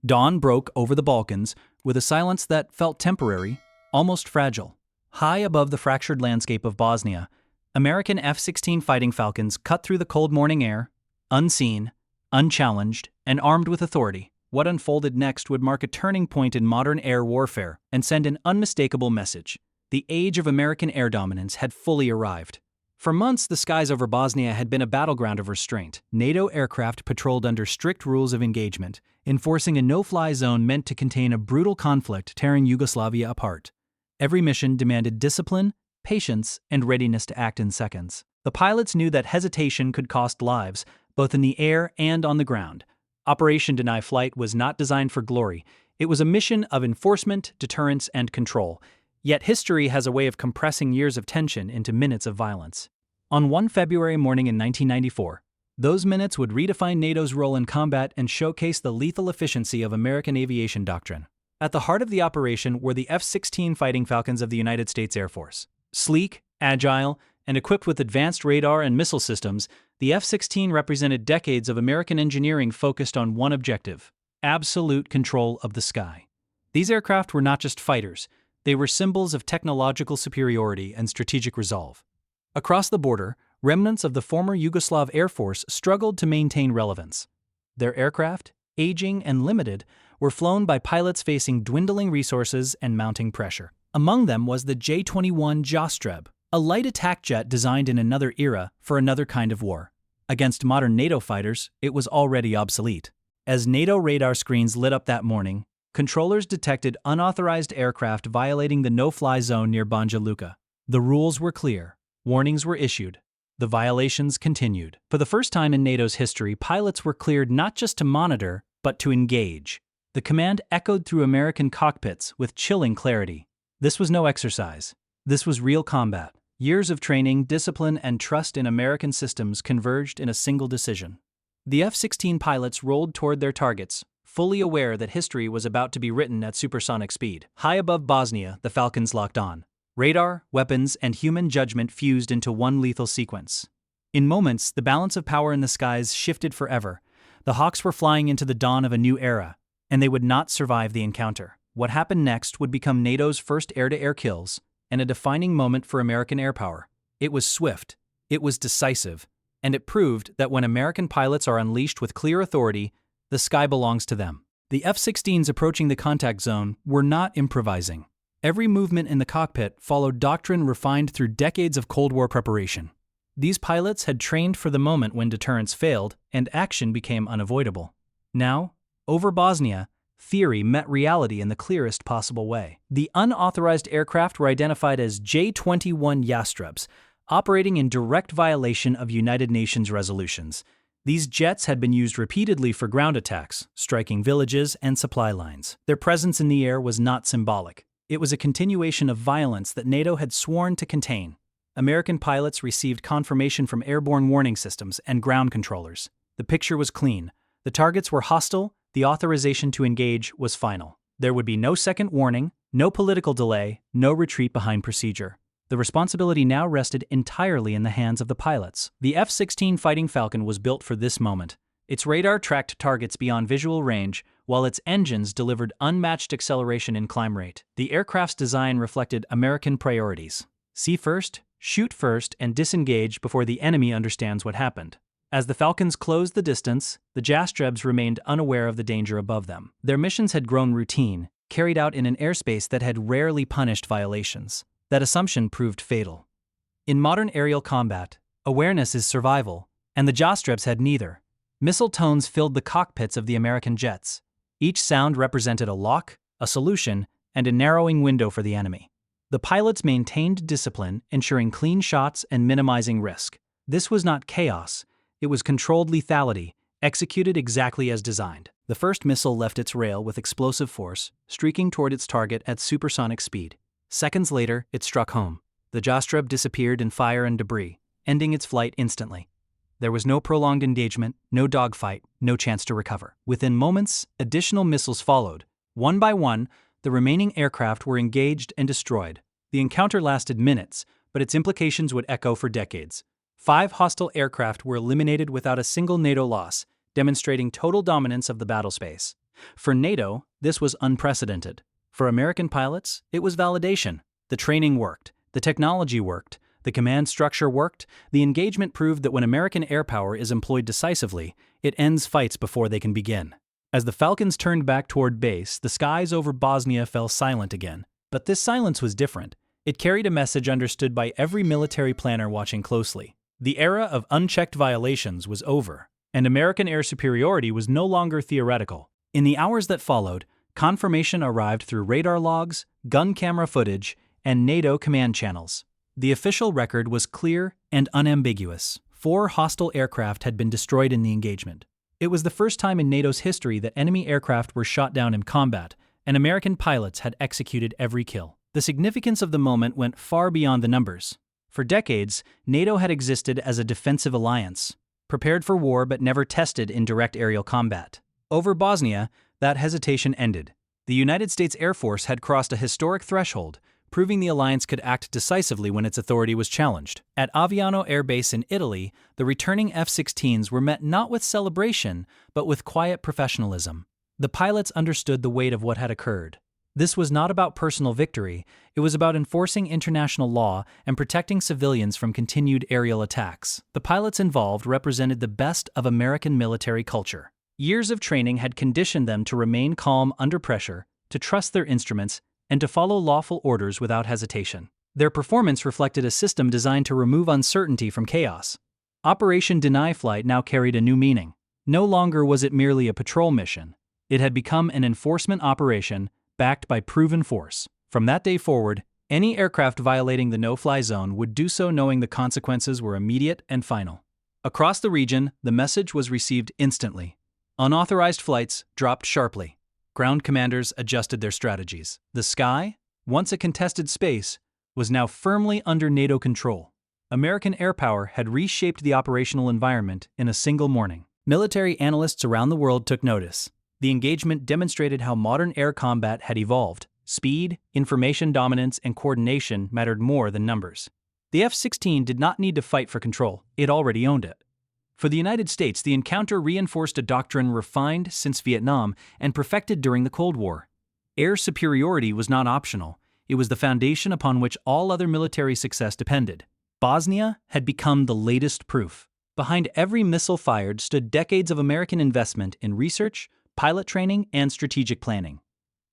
Dawn broke over the Balkans with a silence that felt temporary, almost fragile. High above the fractured landscape of Bosnia, American F-16 Fighting Falcons cut through the cold morning air, unseen, unchallenged, and armed with authority. What unfolded next would mark a turning point in modern air warfare and send an unmistakable message. The age of American air dominance had fully arrived. For months, the skies over Bosnia had been a battleground of restraint. NATO aircraft patrolled under strict rules of engagement, enforcing a no-fly zone meant to contain a brutal conflict tearing Yugoslavia apart. Every mission demanded discipline, patience, and readiness to act in seconds. The pilots knew that hesitation could cost lives, both in the air and on the ground. Operation Deny Flight was not designed for glory. It was a mission of enforcement, deterrence, and control. Yet history has a way of compressing years of tension into minutes of violence. On one February morning in 1994, those minutes would redefine NATO's role in combat and showcase the lethal efficiency of American aviation doctrine. At the heart of the operation were the F-16 Fighting Falcons of the United States Air Force. Sleek, agile, and equipped with advanced radar and missile systems, the F-16 represented decades of American engineering focused on one objective: absolute control of the sky. These aircraft were not just fighters, they were symbols of technological superiority and strategic resolve. Across the border, remnants of the former Yugoslav Air Force struggled to maintain relevance. Their aircraft, aging and limited, were flown by pilots facing dwindling resources and mounting pressure. Among them was the J-21 Jostreb, a light attack jet designed in another era for another kind of war. Against modern NATO fighters, it was already obsolete. As NATO radar screens lit up that morning, controllers detected unauthorized aircraft violating the no-fly zone near Banja Luka. The rules were clear. Warnings were issued. The violations continued. For the first time in NATO's history, pilots were cleared not just to monitor, but to engage. The command echoed through American cockpits with chilling clarity. This was no exercise. This was real combat. Years of training, discipline, and trust in American systems converged in a single decision. The F-16 pilots rolled toward their targets, fully aware that history was about to be written at supersonic speed. High above Bosnia, the Falcons locked on. Radar, weapons, and human judgment fused into one lethal sequence. In moments, the balance of power in the skies shifted forever. The Hawks were flying into the dawn of a new era, and they would not survive the encounter. What happened next would become NATO's first air-to-air kills, and a defining moment for American air power. It was swift, it was decisive, and it proved that when American pilots are unleashed with clear authority, the sky belongs to them. The F-16s approaching the contact zone were not improvising. Every movement in the cockpit followed doctrine refined through decades of Cold War preparation. These pilots had trained for the moment when deterrence failed and action became unavoidable. Now, over Bosnia, theory met reality in the clearest possible way. The unauthorized aircraft were identified as J-21 Jastrebs, operating in direct violation of United Nations resolutions. These jets had been used repeatedly for ground attacks, striking villages and supply lines. Their presence in the air was not symbolic. It was a continuation of violence that NATO had sworn to contain. American pilots received confirmation from airborne warning systems and ground controllers. The picture was clean. The targets were hostile. The authorization to engage was final. There would be no second warning, no political delay, no retreat behind procedure. The responsibility now rested entirely in the hands of the pilots. The F-16 Fighting Falcon was built for this moment. Its radar tracked targets beyond visual range, while its engines delivered unmatched acceleration and climb rate. The aircraft's design reflected American priorities: see first, shoot first, and disengage before the enemy understands what happened. As the Falcons closed the distance, the Jastrebs remained unaware of the danger above them. Their missions had grown routine, carried out in an airspace that had rarely punished violations. That assumption proved fatal. In modern aerial combat, awareness is survival, and the Jastrebs had neither. Missile tones filled the cockpits of the American jets. Each sound represented a lock, a solution, and a narrowing window for the enemy. The pilots maintained discipline, ensuring clean shots and minimizing risk. This was not chaos. It was controlled lethality, executed exactly as designed. The first missile left its rail with explosive force, streaking toward its target at supersonic speed. Seconds later, it struck home. The Jostreb disappeared in fire and debris, ending its flight instantly. There was no prolonged engagement, no dogfight, no chance to recover. Within moments, additional missiles followed. One by one, the remaining aircraft were engaged and destroyed. The encounter lasted minutes, but its implications would echo for decades. 5 hostile aircraft were eliminated without a single NATO loss, demonstrating total dominance of the battlespace. For NATO, this was unprecedented. For American pilots, it was validation. The training worked, the technology worked, the command structure worked. The engagement proved that when American air power is employed decisively, it ends fights before they can begin. As the Falcons turned back toward base, the skies over Bosnia fell silent again. But this silence was different. It carried a message understood by every military planner watching closely. The era of unchecked violations was over, and American air superiority was no longer theoretical. In the hours that followed, confirmation arrived through radar logs, gun camera footage, and NATO command channels. The official record was clear and unambiguous. 4 hostile aircraft had been destroyed in the engagement. It was the first time in NATO's history that enemy aircraft were shot down in combat, and American pilots had executed every kill. The significance of the moment went far beyond the numbers. For decades, NATO had existed as a defensive alliance, prepared for war but never tested in direct aerial combat. Over Bosnia, that hesitation ended. The United States Air Force had crossed a historic threshold, proving the alliance could act decisively when its authority was challenged. At Aviano Air Base in Italy, the returning F-16s were met not with celebration, but with quiet professionalism. The pilots understood the weight of what had occurred. This was not about personal victory, it was about enforcing international law and protecting civilians from continued aerial attacks. The pilots involved represented the best of American military culture. Years of training had conditioned them to remain calm under pressure, to trust their instruments, and to follow lawful orders without hesitation. Their performance reflected a system designed to remove uncertainty from chaos. Operation Deny Flight now carried a new meaning. No longer was it merely a patrol mission. It had become an enforcement operation backed by proven force. From that day forward, any aircraft violating the no-fly zone would do so knowing the consequences were immediate and final. Across the region, the message was received instantly. Unauthorized flights dropped sharply. Ground commanders adjusted their strategies. The sky, once a contested space, was now firmly under NATO control. American air power had reshaped the operational environment in a single morning. Military analysts around the world took notice. The engagement demonstrated how modern air combat had evolved. Speed, information dominance, and coordination mattered more than numbers. The F-16 did not need to fight for control, it already owned it. For the United States, the encounter reinforced a doctrine refined since Vietnam and perfected during the Cold War. Air superiority was not optional, it was the foundation upon which all other military success depended. Bosnia had become the latest proof. Behind every missile fired stood decades of American investment in research, pilot training, and strategic planning.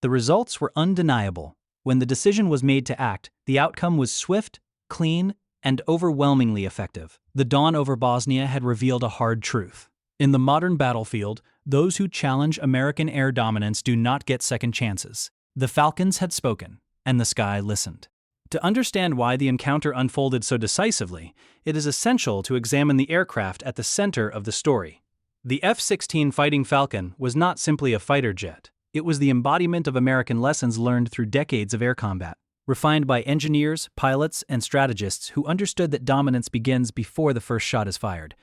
The results were undeniable. When the decision was made to act, the outcome was swift, clean, and overwhelmingly effective. The dawn over Bosnia had revealed a hard truth. In the modern battlefield, those who challenge American air dominance do not get second chances. The Falcons had spoken, and the sky listened. To understand why the encounter unfolded so decisively, it is essential to examine the aircraft at the center of the story. The F-16 Fighting Falcon was not simply a fighter jet. It was the embodiment of American lessons learned through decades of air combat, refined by engineers, pilots, and strategists who understood that dominance begins before the first shot is fired.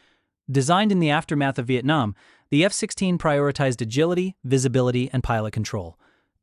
Designed in the aftermath of Vietnam, the F-16 prioritized agility, visibility, and pilot control.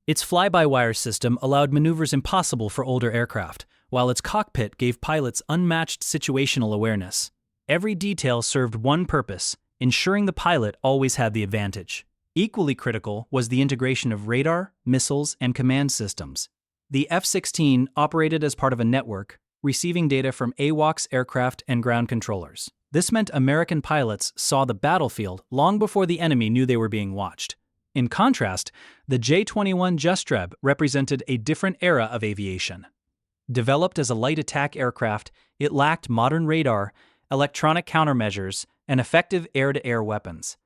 Its fly-by-wire system allowed maneuvers impossible for older aircraft, while its cockpit gave pilots unmatched situational awareness. Every detail served one purpose: ensuring the pilot always had the advantage. Equally critical was the integration of radar, missiles, and command systems. The F-16 operated as part of a network, receiving data from AWACS aircraft and ground controllers. This meant American pilots saw the battlefield long before the enemy knew they were being watched. In contrast, the J-21 Justreb represented a different era of aviation. Developed as a light attack aircraft, it lacked modern radar, electronic countermeasures, and effective air-to-air weapons.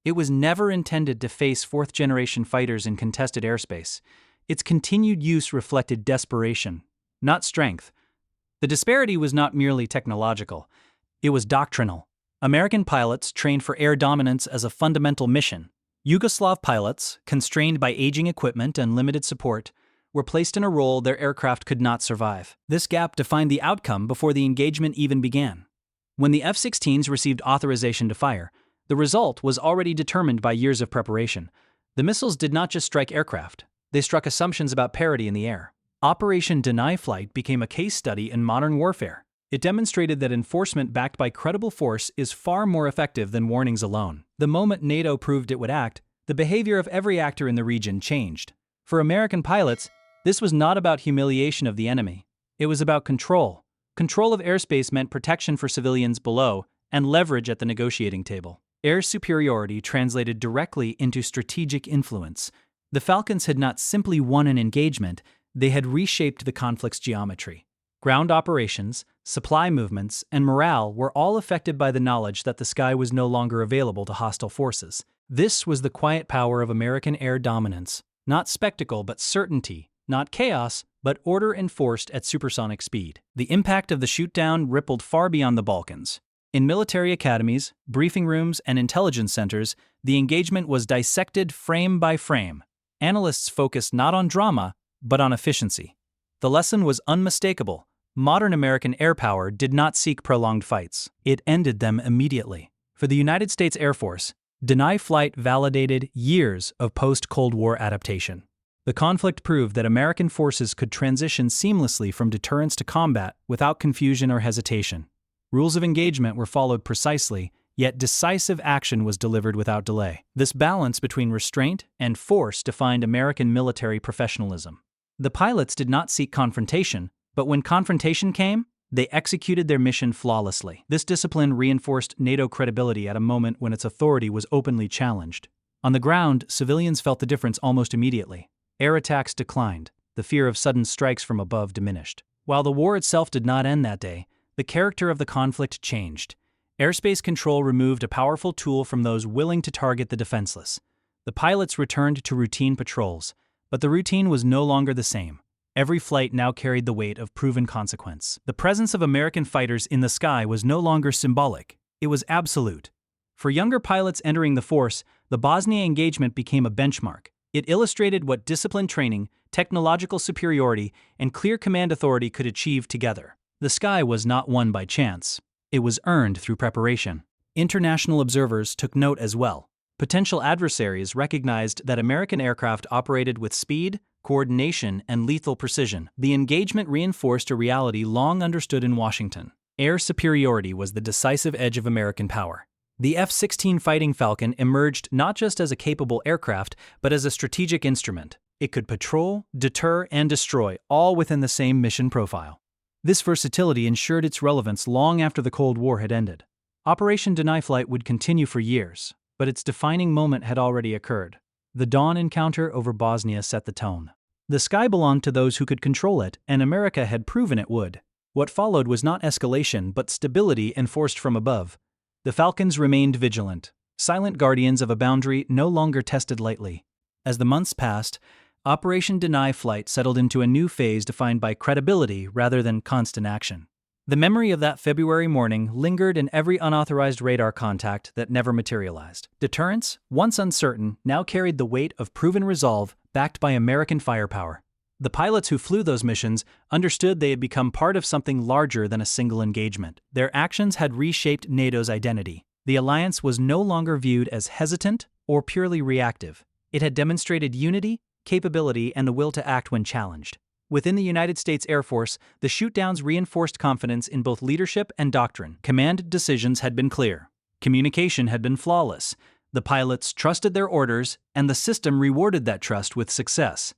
It was never intended to face fourth-generation fighters in contested airspace. Its continued use reflected desperation, not strength. The disparity was not merely technological, it was doctrinal. American pilots trained for air dominance as a fundamental mission. Yugoslav pilots, constrained by aging equipment and limited support, were placed in a role their aircraft could not survive. This gap defined the outcome before the engagement even began. When the F-16s received authorization to fire, the result was already determined by years of preparation. The missiles did not just strike aircraft, they struck assumptions about parity in the air. Operation Deny Flight became a case study in modern warfare. It demonstrated that enforcement backed by credible force is far more effective than warnings alone. The moment NATO proved it would act, the behavior of every actor in the region changed. For American pilots, this was not about humiliation of the enemy. It was about control. Control of airspace meant protection for civilians below and leverage at the negotiating table. Air superiority translated directly into strategic influence. The Falcons had not simply won an engagement, they had reshaped the conflict's geometry. Ground operations, supply movements, and morale were all affected by the knowledge that the sky was no longer available to hostile forces. This was the quiet power of American air dominance. Not spectacle, but certainty. Not chaos, but order enforced at supersonic speed. The impact of the shootdown rippled far beyond the Balkans. In military academies, briefing rooms, and intelligence centers, the engagement was dissected frame by frame. Analysts focused not on drama, but on efficiency. The lesson was unmistakable. Modern American air power did not seek prolonged fights. It ended them immediately. For the United States Air Force, deny flight validated years of post-Cold War adaptation. The conflict proved that American forces could transition seamlessly from deterrence to combat without confusion or hesitation. Rules of engagement were followed precisely, yet decisive action was delivered without delay. This balance between restraint and force defined American military professionalism. The pilots did not seek confrontation, but when confrontation came, they executed their mission flawlessly. This discipline reinforced NATO credibility at a moment when its authority was openly challenged. On the ground, civilians felt the difference almost immediately. Air attacks declined. The fear of sudden strikes from above diminished. While the war itself did not end that day, the character of the conflict changed. Airspace control removed a powerful tool from those willing to target the defenseless. The pilots returned to routine patrols, but the routine was no longer the same. Every flight now carried the weight of proven consequence. The presence of American fighters in the sky was no longer symbolic, it was absolute. For younger pilots entering the force, the Bosnia engagement became a benchmark. It illustrated what disciplined training, technological superiority, and clear command authority could achieve together. The sky was not won by chance. It was earned through preparation. International observers took note as well. Potential adversaries recognized that American aircraft operated with speed, coordination, and lethal precision. The engagement reinforced a reality long understood in Washington. Air superiority was the decisive edge of American power. The F-16 Fighting Falcon emerged not just as a capable aircraft, but as a strategic instrument. It could patrol, deter, and destroy, all within the same mission profile. This versatility ensured its relevance long after the Cold War had ended. Operation Deny Flight would continue for years, but its defining moment had already occurred. The dawn encounter over Bosnia set the tone. The sky belonged to those who could control it, and America had proven it would. What followed was not escalation, but stability enforced from above. The Falcons remained vigilant, silent guardians of a boundary no longer tested lightly. As the months passed, Operation Deny Flight settled into a new phase defined by credibility rather than constant action. The memory of that February morning lingered in every unauthorized radar contact that never materialized. Deterrence, once uncertain, now carried the weight of proven resolve backed by American firepower. The pilots who flew those missions understood they had become part of something larger than a single engagement. Their actions had reshaped NATO's identity. The alliance was no longer viewed as hesitant or purely reactive. It had demonstrated unity, capability, and the will to act when challenged. Within the United States Air Force, the shootdowns reinforced confidence in both leadership and doctrine. Command decisions had been clear. Communication had been flawless. The pilots trusted their orders, and the system rewarded that trust with success.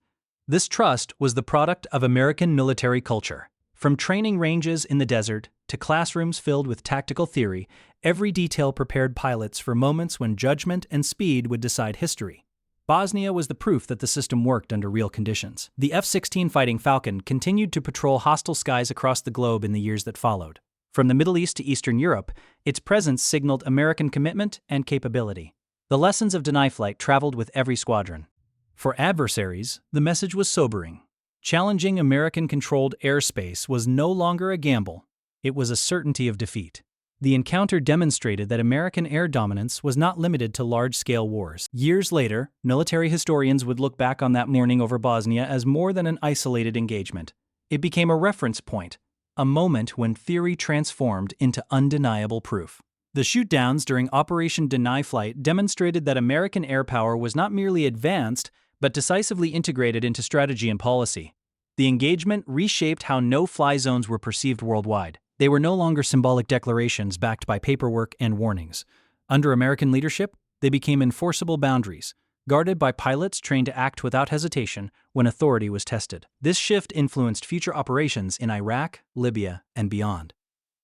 This trust was the product of American military culture. From training ranges in the desert to classrooms filled with tactical theory, every detail prepared pilots for moments when judgment and speed would decide history. Bosnia was the proof that the system worked under real conditions. The F-16 Fighting Falcon continued to patrol hostile skies across the globe in the years that followed. From the Middle East to Eastern Europe, its presence signaled American commitment and capability. The lessons of Deny Flight traveled with every squadron. For adversaries, the message was sobering. Challenging American-controlled airspace was no longer a gamble. It was a certainty of defeat. The encounter demonstrated that American air dominance was not limited to large-scale wars. Years later, military historians would look back on that morning over Bosnia as more than an isolated engagement. It became a reference point, a moment when theory transformed into undeniable proof. The shootdowns during Operation Deny Flight demonstrated that American air power was not merely advanced, but decisively integrated into strategy and policy. The engagement reshaped how no-fly zones were perceived worldwide. They were no longer symbolic declarations backed by paperwork and warnings. Under American leadership, they became enforceable boundaries, guarded by pilots trained to act without hesitation when authority was tested. This shift influenced future operations in Iraq, Libya, and beyond.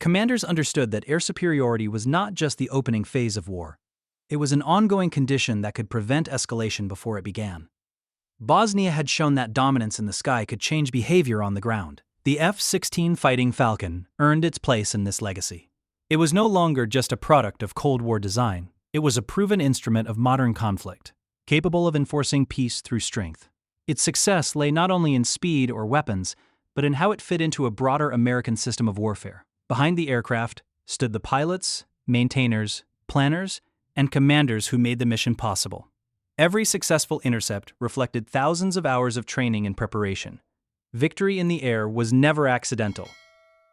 Commanders understood that air superiority was not just the opening phase of war. It was an ongoing condition that could prevent escalation before it began. Bosnia had shown that dominance in the sky could change behavior on the ground. The F-16 Fighting Falcon earned its place in this legacy. It was no longer just a product of Cold War design. It was a proven instrument of modern conflict, capable of enforcing peace through strength. Its success lay not only in speed or weapons, but in how it fit into a broader American system of warfare. Behind the aircraft stood the pilots, maintainers, planners, and commanders who made the mission possible. Every successful intercept reflected thousands of hours of training and preparation. Victory in the air was never accidental.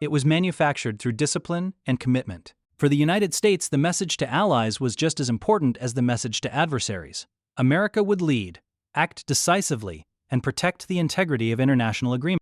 It was manufactured through discipline and commitment. For the United States, the message to allies was just as important as the message to adversaries. America would lead, act decisively, and protect the integrity of international agreements.